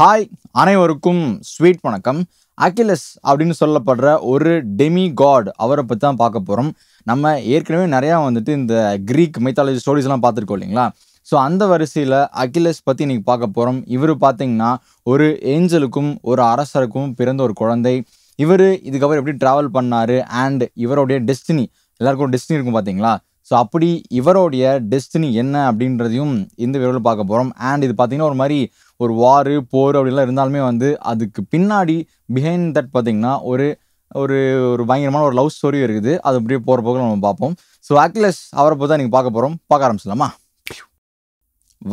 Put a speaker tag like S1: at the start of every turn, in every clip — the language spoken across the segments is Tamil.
S1: ஹாய் அனைவருக்கும் ஸ்வீட் வணக்கம். அகிலஸ் அப்படின்னு சொல்லப்படுற ஒரு டெமி காட் அவரை பற்றி தான் பார்க்க போகிறோம். நம்ம ஏற்கனவே நிறையா இந்த கிரீக் மைத்தாலஜி ஸ்டோரிஸ்லாம் பார்த்துருக்கோம் இல்லைங்களா? ஸோ அந்த வரிசையில் அகிலஸ் பற்றி இன்றைக்கி பார்க்க போகிறோம். இவர் பார்த்தீங்கன்னா ஒரு ஏஞ்சலுக்கும் ஒரு அரசருக்கும் பிறந்த ஒரு குழந்தை. இவர் இதுக்கப்புறம் எப்படி ட்ராவல் பண்ணார் அண்ட் இவருடைய டெஸ்டினி, எல்லாருக்கும் ஒரு டெஸ்டினி இருக்கும் பார்த்தீங்களா? ஸோ அப்படி இவருடைய டெஸ்டினி என்ன அப்படின்றதையும் இந்த வீடியோவில் பார்க்க போகிறோம். அண்ட் இது பார்த்தீங்கன்னா ஒரு மாதிரி ஒரு வார் போர் அப்படிலாம் இருந்தாலுமே அதுக்கு பின்னாடி பிஹைண்ட் தட் பார்த்தீங்கன்னா ஒரு ஒரு ஒரு பயங்கரமான ஒரு லவ் ஸ்டோரியும் இருக்குது. அது அப்படியே போகிற போக நம்ம பார்ப்போம். ஸோ அகிலஸ் அவரை பற்றி தான் நீங்கள் பார்க்க போகிறோம். பார்க்க ஆரம்பிச்சிடலாமா?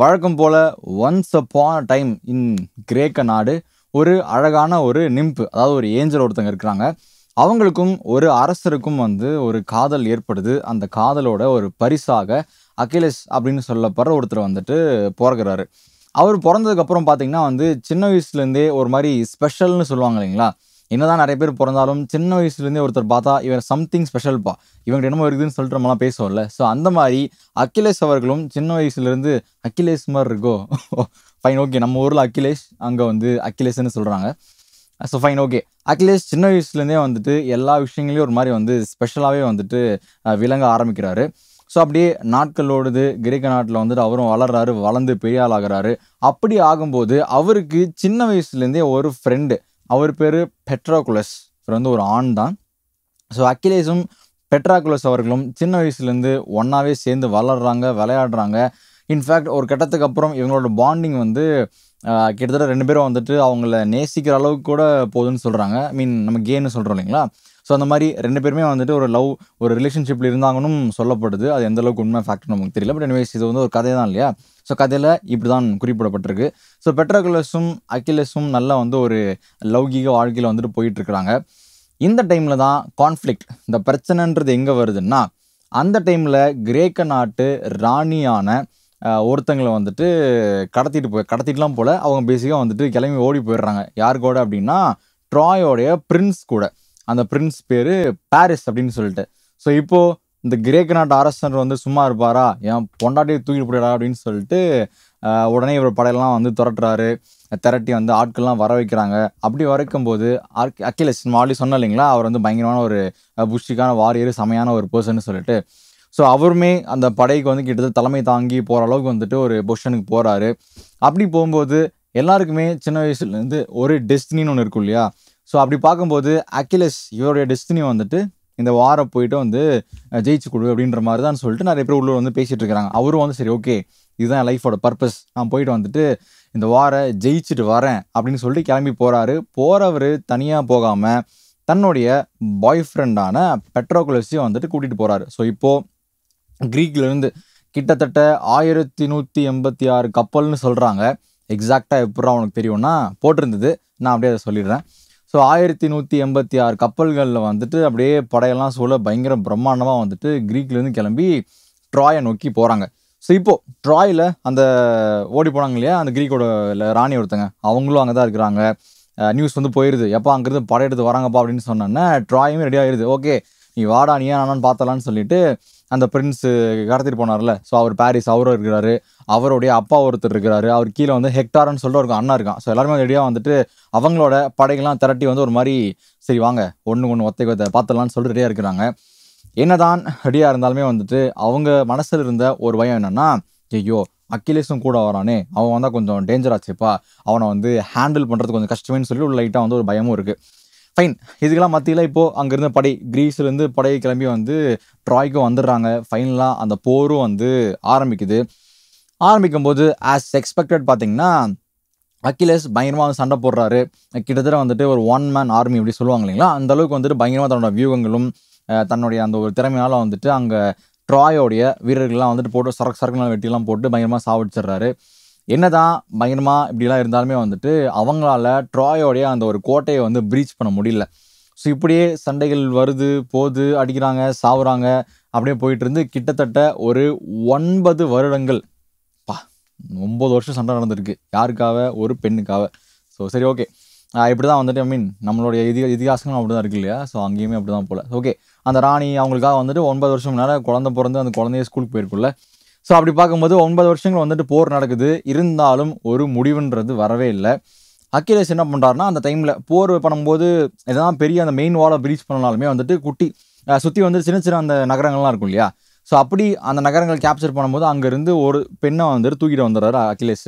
S1: வழக்கம் போல் once upon a time in கிரேக்க நாடு ஒரு அழகான ஒரு நிம்பு, அதாவது ஒரு ஏஞ்சல் ஒருத்தங்க இருக்கிறாங்க. அவங்களுக்கும் ஒரு அரசருக்கும் ஒரு காதல் ஏற்படுது. அந்த காதலோட ஒரு பரிசாக அகிலஸ் அப்படின்னு சொல்லப்படுற ஒருத்தர் பிறகுறாரு. அவர் பிறந்ததுக்கப்புறம் பார்த்தீங்கன்னா சின்ன வயசுலேருந்தே ஒரு மாதிரி ஸ்பெஷல்னு சொல்லுவாங்க இல்லைங்களா? என்னதான் நிறைய பேர் பிறந்தாலும் சின்ன வயசுலேருந்தே ஒருத்தர் பார்த்தா இவன் சம்திங் ஸ்பெஷல்ப்பா, இவங்க என்னமோ இருக்குதுன்னு சொல்லிட்டு நம்மளாம் பேசுவோம்ல. ஸோ அந்த மாதிரி அகிலேஷ் அவர்களும் சின்ன வயசுலேருந்து அகிலேஷ் மாதிரி இருக்கோ ஃபைன் ஓகே, நம்ம ஊரில் அகிலேஷ், அங்கே அகிலேஷ்ன்னு சொல்கிறாங்க. ஸோ ஃபைன் ஓகே, அகிலேஷ் சின்ன வயசுலேருந்தே எல்லா விஷயங்களையும் ஒரு மாதிரி ஸ்பெஷலாகவே விளங்க ஆரம்பிக்கிறாரு. ஸோ அப்படியே நாட்கள் ஓடுது. கிரேக்க நாட்டில் அவரும் வளர்றாரு, வளர்ந்து பெரிய ஆள் ஆகிறாரு. அப்படி ஆகும்போது அவருக்கு சின்ன வயசுலேருந்தே ஒரு ஃப்ரெண்டு, அவர் பேர் பெட்ராகுலஸ். இவர் ஒரு ஆண் தான். ஸோ அகிலேஷும் பெட்ராகுலஸ் அவர்களும் சின்ன வயசுலேருந்து ஒன்றாவே சேர்ந்து வளர்கிறாங்க, விளையாடுறாங்க. இன்ஃபேக்ட் ஒரு கட்டத்துக்கு அப்புறம் இவங்களோட பாண்டிங் கிட்டத்தட்ட ரெண்டு பேரும் அவங்கள நேசிக்கிற அளவுக்கு கூட போகுதுன்னு சொல்கிறாங்க. ஐ மீன் நம்ம கேன்னு சொல்கிறோம் இல்லைங்களா? ஸோ அந்த மாதிரி ரெண்டு பேருமே ஒரு லவ், ஒரு ரிலேஷன்ஷிப்பில் இருந்தாங்கன்னு சொல்லப்படுது. அது எந்த அளவுக்கு உண்மை ஃபேக்ட் நமக்கு தெரியல. பட் எனிவேஸ் இது ஒரு கதை தான் இல்லையா? ஸோ கதையில் இப்படி தான் குறிப்பிடப்பட்டிருக்கு. ஸோ பெட்ராகுலஸும் அகிலேஷும் நல்லா ஒரு லௌகீக வாழ்க்கையில் போயிட்டுருக்குறாங்க. இந்த டைமில் தான் கான்ஃப்ளிக்ட், இந்த பிரச்சனைன்றது எங்கே வருதுன்னா, அந்த டைமில் கிரேக்க நாட்டு ராணியான ஒருத்தங்களை கடத்திட்டுலாம் போல் அவங்க பேசிக்காக கிளம்பி ஓடி போயிடுறாங்க. யார் கூட அப்படின்னா ட்ராயோடைய பிரின்ஸ் கூட. அந்த பிரின்ஸ் பேர் பாரிஸ் அப்படின்னு சொல்லிட்டு. ஸோ இப்போது இந்த கிரேக்க நாட்டு அரசர் சும்மா இருப்பாரா, என் பொண்டாட்டியை தூக்கிட்டு போயிடா அப்படின்னு சொல்லிட்டு உடனே இவர் படையெல்லாம் திரட்டுறாரு. திரட்டி ஆட்கள்லாம் வர வைக்கிறாங்க. அப்படி வரைக்கும்போது அகிலேஷ் ஆல்ரெடி சொன்ன இல்லைங்களா, அவர் பயங்கரமான ஒரு புஷ்டிக்கான வாரியர், செமையான ஒரு பர்சன்னு சொல்லிட்டு. ஸோ அவருமே அந்த படைக்கு கிட்டத்தட்ட தலைமை தாங்கி போகிற அளவுக்கு ஒரு பொசிஷனுக்கு போகிறாரு. அப்படி போகும்போது எல்லாருக்குமே சின்ன வயசுலேருந்து ஒரு டெஸ்டினின்னு ஒன்று இருக்கும் இல்லையா? ஸோ அப்படி பார்க்கும்போது அகிலேஷ் இவருடைய டெஸ்டினி இந்த வாரம் போயிட்டு ஜெயிச்சு கொடு அப்படின்ற மாதிரி தான் சொல்லிட்டு நிறைய பேர் உள்ளூர் பேசிகிட்டு இருக்கிறாங்க. அவரும் சரி ஓகே, இதுதான் என் லைஃபோட பர்பஸ், நான் போயிட்டு இந்த வாரை ஜெயிச்சுட்டு வரேன் அப்படின்னு சொல்லிட்டு கிளம்பி போகிறாரு. போகிறவர் தனியாக போகாமல் தன்னுடைய பாய் ஃப்ரெண்டான பெட்ராகுலஸையும் கூட்டிகிட்டு போகிறாரு. ஸோ இப்போது கிரீக்லேருந்து கிட்டத்தட்ட 1186 கப்பல்னு சொல்கிறாங்க. எக்ஸாக்டாக எப்படா அவனுக்கு தெரியும்னா போட்டிருந்தது, நான் அப்படியே அதை சொல்லிடுறேன். ஸோ 1186 கப்பல்களில் அப்படியே படையெல்லாம் சூழ பயங்கர பிரம்மாண்டமாக கிரீக்லேருந்து கிளம்பி ட்ராயை நோக்கி போகிறாங்க. ஸோ இப்போது ட்ராயில் அந்த ஓடி போனாங்க இல்லையா, அந்த கிரீக்கோட ராணி ஒருத்தங்க, அவங்களும் அங்கே தான் இருக்கிறாங்க. நியூஸ் போயிடுது, எப்போ அங்கேருந்து படையெடுத்து வராங்கப்பா அப்படின்னு சொன்னோன்னே ட்ராயுமே ரெடி ஆகிடுது. ஓகே, நீ வாடா, நீ ஏன் பார்த்தலான்னு சொல்லிட்டு அந்த பிரின்ஸு கடத்திட்டு போனார்ல, ஸோ அவர் பாரிஸ் அவரும் இருக்கிறாரு. அவருடைய அப்பா ஒருத்தர் இருக்கிறாரு. அவர் கீழே ஹெக்டார்னு சொல்லிட்டு ஒரு அண்ணா இருக்கான். ஸோ எல்லாருமே ரெடியாக அவங்களோட படைகள்லாம் திரட்டி ஒரு மாதிரி சரி வாங்க ஒன்று ஒத்தை பார்த்துடலான்னு சொல்லிட்டு ரெடியாக இருக்கிறாங்க. என்னதான் ரெடியாக இருந்தாலுமே அவங்க மனசில் இருந்த ஒரு பயம் என்னென்னா, ஐயோ அகிலேஷும் கூட வரானே, அவன் வந்தால் கொஞ்சம் டேஞ்சர் ஆச்சுப்பா, அவனை ஹேண்டில் பண்ணுறது கொஞ்சம் கஷ்டமேன்னு சொல்லி ஒரு லைட்டாக ஒரு பயமும் இருக்குது. ஃபைன், இதுக்கெல்லாம் மத்தியில் இப்போது அங்கேருந்து படை, கிரீஸ்லேருந்து படை கிளம்பி ட்ராய்க்கும் வந்துடுறாங்க. ஃபைனலாக அந்த போரும் ஆரம்பிக்குது. ஆரம்பிக்கும்போது ஆஸ் எக்ஸ்பெக்டட் பார்த்தீங்கன்னா அகிலேஷ் பயங்கரமாக சண்டை போடுறாரு. கிட்டத்தட்ட ஒரு ஒன் மேன் ஆர்மி அப்படி சொல்லுவாங்க இல்லைங்களா, அந்த அளவுக்கு பயங்கரமாக தன்னோட வியூகங்களும் தன்னுடைய அந்த ஒரு திறமையால் அங்கே ட்ராயோடைய வீரர்கள்லாம் போட்டு சரக்குலாம் வெட்டிலாம் போட்டு பயங்கரமாக சாவடிச்சிடுறாரு. என்னதான் பயங்கரமாக இப்படிலாம் இருந்தாலுமே அவங்களால ட்ராயோடைய அந்த ஒரு கோட்டையை ப்ரீச் பண்ண முடியல. ஸோ இப்படியே சண்டைகள் வருது போகுது, அடிக்கிறாங்க, சாவுறாங்க, அப்படியே போயிட்டு இருந்து கிட்டத்தட்ட ஒரு 9 வருடங்கள், 9 வருஷம் சண்டை நடந்திருக்கு. யாருக்காக? ஒரு பெண்ணுக்காக. ஸோ சரி ஓகே, இப்படி தான் ஐ மீன் நம்மளுடைய இதிகாசங்களும் அப்படி தான் இருக்கு இல்லையா? ஸோ அங்கேயுமே அப்படி தான் போல். ஓகே, அந்த ராணி அவங்களுக்காக 9 வருஷம் நேரம் குழந்தை பிறந்து அந்த குழந்தைய ஸ்கூலுக்கு போயிருக்குல்ல. ஸோ அப்படி பார்க்கும்போது 9 வருஷங்கள் போர் நடக்குது. இருந்தாலும் ஒரு முடிவுன்றது வரவே இல்லை. அக்கிலேஸ் என்ன பண்ணுறாருனா அந்த டைமில் போர் பண்ணும்போது எதாவது பெரிய அந்த மெயின் வாலை ப்ரீச் பண்ணனாலுமே வந்துட்டு குட்டி சுற்றி வந்து சின்ன சின்ன அந்த நகரங்கள்லாம் இருக்கும் இல்லையா. ஸோ அப்படி அந்த நகரங்கள் கேப்சர் பண்ணும்போது அங்கேருந்து ஒரு பெண்ணை வந்துட்டு தூக்கிட்டு வந்துடுறாரு அக்கிலேஸ்.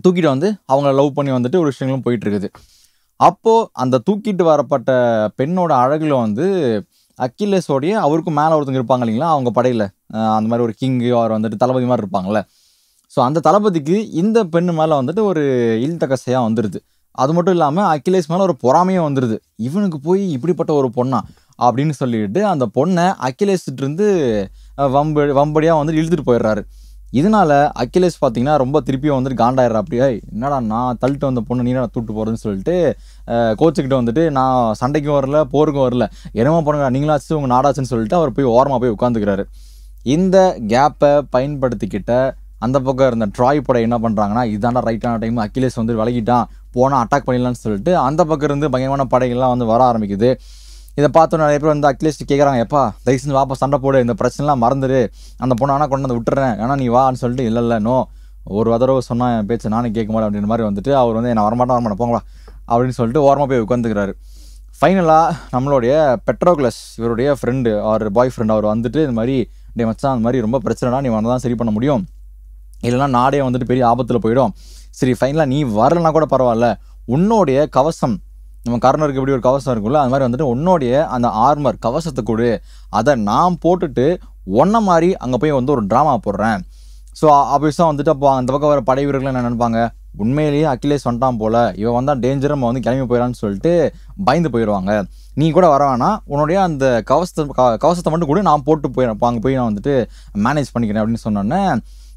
S1: தூக்கிட்டு வந்து அவங்க லவ் பண்ணி வந்துட்டு ஒரு விஷயங்களும் போயிட்டு இருக்குது. அப்போது அந்த தூக்கிட்டு வரப்பட்ட பெண்ணோட அழகில் வந்து அக்கிலேஸோடைய அவருக்கும் மேலே ஒருத்தங்க இருப்பாங்க இல்லைங்களா அவங்க படையில், அந்த மாதிரி ஒரு கிங்கு அவர் வந்துட்டு தளபதி மாதிரி இருப்பாங்கள்ல. ஸோ அந்த தளபதிக்கு இந்த பெண்ணு மேலே வந்துட்டு ஒரு இல்தகசையாக வந்துடுது. அது மட்டும் இல்லாமல் அக்கிலேஸ் மேலே ஒரு பொறாமையும் வந்துடுது. இவனுக்கு போய் இப்படிப்பட்ட ஒரு பொண்ணா அப்படின்னு சொல்லிட்டு அந்த பொண்ணை அக்கிலேஸ்கிட்டருந்து வம்படியாக வந்துட்டு இழுத்துட்டு போயிடுறாரு. இதனால அக்கிலேஸ் பார்த்தீங்கன்னா ரொம்ப திருப்பியும் வந்துட்டு காண்டாயிடுறா. அப்படியே என்னடா நான் தள்ளிட்டு வந்த பொண்ணு நீ நான் தூட்டு போகிறேன்னு சொல்லிட்டு கோச்சுக்கிட்ட வந்துட்டு நான் சண்டைக்கும் வரல போருக்கும் வரல என்னமோ பண்ணுங்க நீங்களாச்சும் உங்கள் நாடாச்சுன்னு சொல்லிட்டு அவர் போய் ஓரமாக போய் உட்காந்துக்கிறாரு. இந்த கேப்பை பயன்படுத்திக்கிட்ட அந்த பக்கம் இருந்த ட்ராய் படை என்ன பண்ணுறாங்கன்னா இதாண்டா ரைட்டான டைம், அக்கிலேஸ் வந்து விலகிட்டான் போனால் அட்டாக் பண்ணிடலான்னு சொல்லிட்டு அந்த பக்கம் இருந்து பயங்கரமான படைகள்லாம் வந்து வர ஆரம்பிக்குது. இதை பார்த்து நிறைய பேர் வந்து அக்கிலேஸ் கேட்குறாங்க, எப்பா தயவுசெஞ்சு வாப்பா சண்டை போடு, இந்த பிரச்சனைலாம் மறந்துடு, அந்த பொண்ணை ஆனால் கொண்டு வந்து விட்டுறேன் ஏன்னா நீ வான்னு சொல்லிட்டு இல்லை நோ ஒரு தடவை சொன்னால் என் பேச்சு நானே கேட்க மாட்டேன் அப்படின்ற மாதிரி வந்துட்டு அவர் வந்து என்ன வரமாட்டேன் போங்களா அப்படின்னு சொல்லிட்டு ஓரமாக போய் உட்காந்துக்கிறாரு. ஃபைனலாக நம்மளுடைய பெட்ரோக்ளஸ் இவருடைய ஃப்ரெண்டு அவர் பாய் ஃப்ரெண்ட் அவர் வந்துட்டு இந்த மாதிரி டே மச்சான் அந்த மாதிரி ரொம்ப பிரச்சனைனா நீ வந்து தான் சரி பண்ண முடியும், இல்லைனா நாடே வந்துட்டு பெரிய ஆபத்தில் போயிடும். சரி ஃபைனலாக நீ வரலனா கூட பரவாயில்ல, உன்னோடைய கவசம் நம்ம கர்ணருக்கு எப்படி ஒரு கவசம் இருக்குல்ல அது மாதிரி வந்துட்டு உன்னோடைய அந்த ஆர்மர் கவசத்தை கொடு, அதை நான் போட்டுட்டு ஒன்றை மாதிரி அங்கே போய் வந்து ஒரு ட்ராமா போடுறேன். ஸோ ஆப்வியஸாக வந்துட்டு அப்போ அந்த பக்கம் வர படை வீரர்கள் என்ன நினைப்பாங்க, உண்மையிலேயே அக்கிலேஸ் வந்துட்டான் போல் இவன் வந்தால் டேஞ்சர் நம்ம வந்து கிளம்பி போயிடலான்னு சொல்லிட்டு பயந்து போயிடுவாங்க. நீ கூட வர வேணாம், உன்னுடைய அந்த கவசத்தை மட்டும் கூட நான் போட்டு போயிடறேன், அங்கே போய் நான் வந்துட்டு மேனேஜ் பண்ணிக்கிறேன் அப்படின்னு சொன்னோன்னே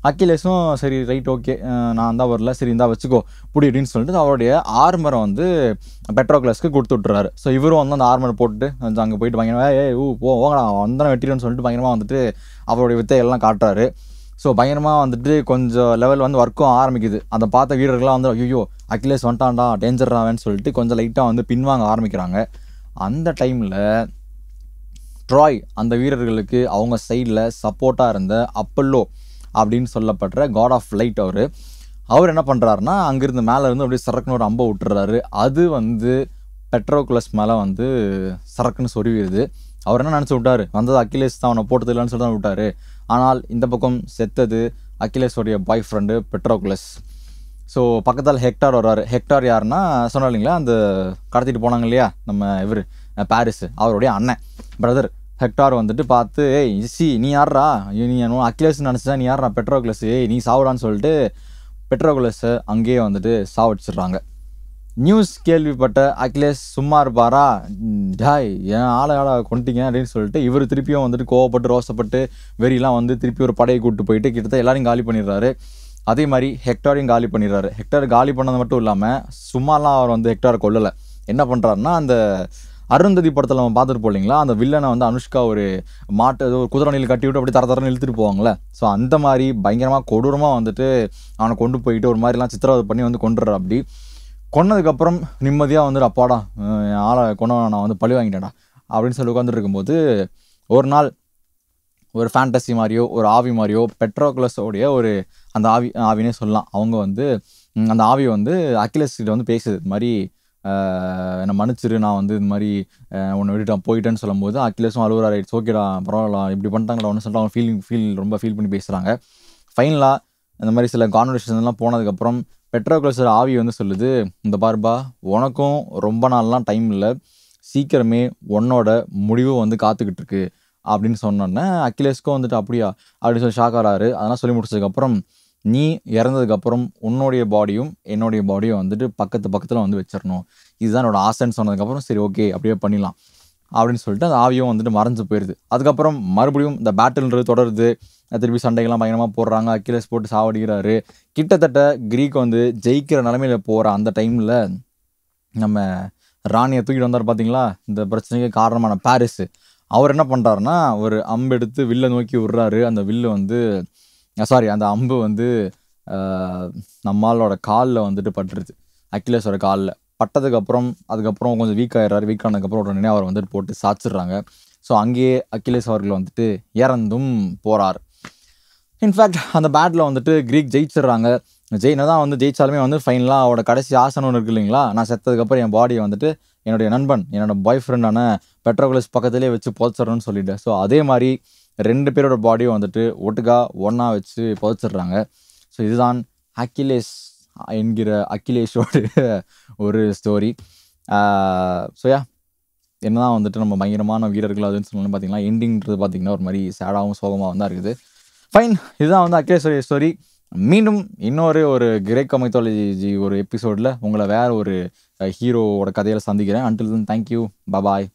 S1: அக்கிலேஸும் சரி ரைட் ஓகே நான் தான் வரல சரி இந்தா வச்சுக்கோ புடி அப்படின்னு சொல்லிட்டு அவருடைய ஆர்மரை வந்து பெட்ரோக்ளஸ்க்கு கொடுத்து விட்டுறாரு. ஸோ இவரும் வந்து அந்த ஆர்மரை போட்டு அங்கே போயிட்டு பயங்கரமாக போங்கடா வந்தானே வெட்டிடுன்னு சொல்லிட்டு பயங்கரமாக வந்துட்டு அவருடைய வித்தையெல்லாம் காட்டுறாரு. ஸோ பயங்கரமாக வந்துட்டு கொஞ்சம் லெவல் வந்து ஒர்க்கும் ஆரம்பிக்குது. அதை பார்த்த வீரர்கள்லாம் வந்து ஐயோ அக்கிலேஸ் வந்துட்டான்டா டேஞ்சராவேன்னு சொல்லிட்டு கொஞ்சம் லைட்டாக வந்து பின்வாங்க ஆரம்பிக்கிறாங்க. அந்த டைமில் ட்ராய் அந்த வீரர்களுக்கு அவங்க சைடில் சப்போர்ட்டாக இருந்த அப்பல்லோ அப்படின்னு சொல்லப்படுற காட் ஆஃப் லைட் அவர் என்ன பண்ணுறாருனா அங்கேருந்து மேலே இருந்து அப்படியே சரக்குன்னு ஒரு அம்பை விட்டுறாரு. அது வந்து பெட்ரோக்ளஸ் மேலே வந்து சரக்குன்னு சொருவிடுது. அவர் என்ன நினச்சி விட்டார், வந்தது அக்கிலேஸ் தான் அவனை போட்டது இல்லைன்னு சொல்லி தான் விட்டார். ஆனால் இந்த பக்கம் செத்தது அக்கிலேஸோடைய பாய் ஃப்ரெண்டு பெட்ரோக்ளஸ். ஸோ பக்கத்தால் ஹெக்டார் வர்றாரு. ஹெக்டார் யாருன்னா சொன்னோம் இல்லைங்களா அந்த கடத்திட்டு போனாங்க இல்லையா நம்ம இவர் பாரிஸ் அவருடைய அண்ணன் பிரதர் ஹெக்டார் வந்துட்டு பார்த்து ஏய் இசி நீ யார்றா நீ அக்கிலேஸ்ன்னு நினச்சா நீ யார்றா பெட்ரோக்ளஸ் ஏய் நீ சாவுடான்னு சொல்லிட்டு பெட்ரோக்ளஸை அங்கேயே வந்துட்டு சாவடிச்சிடுறாங்க. நியூஸ் கேள்விப்பட்ட அக்கிலேஸ் சும்மா இருப்பாரா, டாய் ஏன் ஆளை கொண்டுட்டீங்க அப்படின்னு சொல்லிட்டு இவர் திருப்பியும் வந்துட்டு கோவப்பட்டு ரோசப்பட்டு வெறியெலாம் வந்து திருப்பி ஒரு படையை கூப்பிட்டு போயிட்டு கிட்டத்தட்ட எல்லாரையும் காலி பண்ணிடுறாரு. அதே மாதிரி ஹெக்டாரையும் காலி பண்ணிடுறாரு. ஹெக்டார் காலி பண்ணது மட்டும் இல்லாமல் சும்மாலாம் அவர் வந்து ஹெக்டாரை கொல்லலை. என்ன பண்ணுறாருன்னா அந்த அருந்ததி படத்தில் நம்ம பார்த்துட்டு போலிங்களா அந்த வில்லனை வந்து அனுஷ்கா ஒரு ஒரு குதிரை நெல் கட்டி விட்டு அப்படி தரன்னு இழுத்துட்டு போவாங்களே. ஸோ அந்த மாதிரி பயங்கரமாக கொடூரமாக வந்துட்டு அவனை கொண்டு போயிட்டு ஒரு மாதிரிலாம் சித்திரவதை பண்ணி வந்து கொண்டுறாரு. அப்படி கொன்னதுக்கப்புறம் நிம்மதியாக வந்துட்டு அப்பாடா ஆளை கொண்டவனை நான் வந்து பழி வாங்கிட்டேன்டா அப்படின்னு சொல்லி உட்காந்துட்டு இருக்கும்போது ஒரு நாள் ஒரு ஃபேண்டசி மாதிரியோ ஒரு ஆவி மாதிரியோ பெட்ரோக்ளஸோடைய ஒரு அந்த ஆவினே சொல்லலாம் அவங்க வந்து அந்த ஆவி வந்து அக்கிலேஸ் கிட்ட வந்து பேசுது, இது மாதிரி என்னை மன்னிச்சிரு நான் வந்து இது மாதிரி உன்னை விட்டுட்டு போயிட்டேன்னு சொல்லும்போது அக்கிலேஸும் அழுகுறாரு, இட்ஸ் ஓகேடா பரவாயில்ல இப்படி பண்ணிட்டாங்களா ஒன்று சொல்லிட்டு அவங்க ரொம்ப ஃபீல் பண்ணி பேசுகிறாங்க. ஃபைனலாக இந்த மாதிரி சில கான்வர்சேஷன்லாம் போனதுக்கப்புறம் பெட்ரோக்ளஸோட ஆவி வந்து சொல்லுது, இந்த பார்பா உனக்கும் ரொம்ப நாள்லாம் டைம் இல்லை, சீக்கிரமே உன்னோட முடிவு வந்து காத்துக்கிட்டு இருக்கு அப்படின்னு சொன்னோன்னே அக்கிலேஸ்க்கும் வந்துட்டு அப்படியா அப்படின்னு சொல்லி ஷாக் ஆகிறாரு. அதெல்லாம் சொல்லி முடிச்சதுக்கப்புறம் நீ இறந்ததுக்கப்புறம் உன்னுடைய பாடியும் என்னுடைய பாடியும் வந்துட்டு பக்கத்தில் வந்து வச்சிடணும், இதுதான் என்னோட ஆசைன்னு சொன்னதுக்கப்புறம் சரி ஓகே அப்படியே பண்ணிடலாம் அப்படின்னு சொல்லிட்டு அந்த ஆவியும் வந்துட்டு மறைஞ்சு போயிடுது. அதுக்கப்புறம் மறுபடியும் இந்த பேட்டில்ன்றது தொடருது. திருப்பி சண்டைகள்லாம் பயங்கரமாக போடுறாங்க, அக்கிலேஸ் போட்டு சாவடிக்கிறாரு. கிட்டத்தட்ட கிரீக் வந்து ஜெயிக்கிற நிலமையில போகிற அந்த டைமில் நம்ம ராணியை தூக்கிட்டு வந்தார் பார்த்தீங்களா இந்த பிரச்சனைக்கு காரணமான பாரிஸ், அவர் என்ன பண்ணுறாருன்னா ஒரு அம்பு எடுத்து வில்லை நோக்கி விடுறாரு. அந்த வில்லு வந்து அந்த அம்பு வந்து நம்மளோட காலில் வந்துட்டு பட்டுருது, அக்கிலேஸோட காலில் பட்டதுக்கப்புறம் அதுக்கப்புறம் கொஞ்சம் வீக் ஆனதுக்கப்புறம் உடனே அவர் வந்துட்டு போட்டு சாச்சிடுறாங்க. ஸோ அங்கேயே அக்கிலேஸ் அவர்கள் வந்துட்டு இறந்தும் போகிறார். இன்ஃபேக்ட் அந்த பேட்டில் வந்துட்டு கிரீக் ஜெயிச்சிடுறாங்க. ஜெயினை தான் வந்து ஜெயிச்சாலுமே வந்து ஃபைனலாக அவரோட கடைசி ஆசனம் ஒன்று இருக்கு இல்லைங்களா, நான் செத்ததுக்கப்புறம் என் பாடியை வந்துட்டு என்னுடைய நண்பன் என்னோட பாய் ஃப்ரெண்டான பெட்ரோகுலஸ் பக்கத்துலேயே வச்சு புதைச்சிடணும்னு சொல்லிட்டு, ஸோ அதே மாதிரி 2 பேரோட பாடியும் வந்துட்டு ஒட்டுக்கா ஒன்றா வச்சு புதைச்சிடுறாங்க. ஸோ இதுதான் அக்கிலேஸ் என்கிற அக்கிலேஷோட ஒரு ஸ்டோரி. ஸோ என்னதான் வந்துட்டு நம்ம பயங்கரமான வீரர்கள் அதுன்னு சொல்லணும்னு பார்த்தீங்கன்னா, எண்டிங்கிறது பார்த்தீங்கன்னா ஒரு மாதிரி சேடாகவும் சோகமாகவும் தான் இருக்குது. ஃபைன், இதுதான் வந்து அக்கிலேஷோடைய ஸ்டோரி. மீண்டும் இன்னொரு ஒரு கிரேக்க மைத்தாலஜி ஒரு எபிசோடில் உங்களை வேற ஒரு ஹீரோவோட கதையில் சந்திக்கிறேன். Until then thank you, bye bye.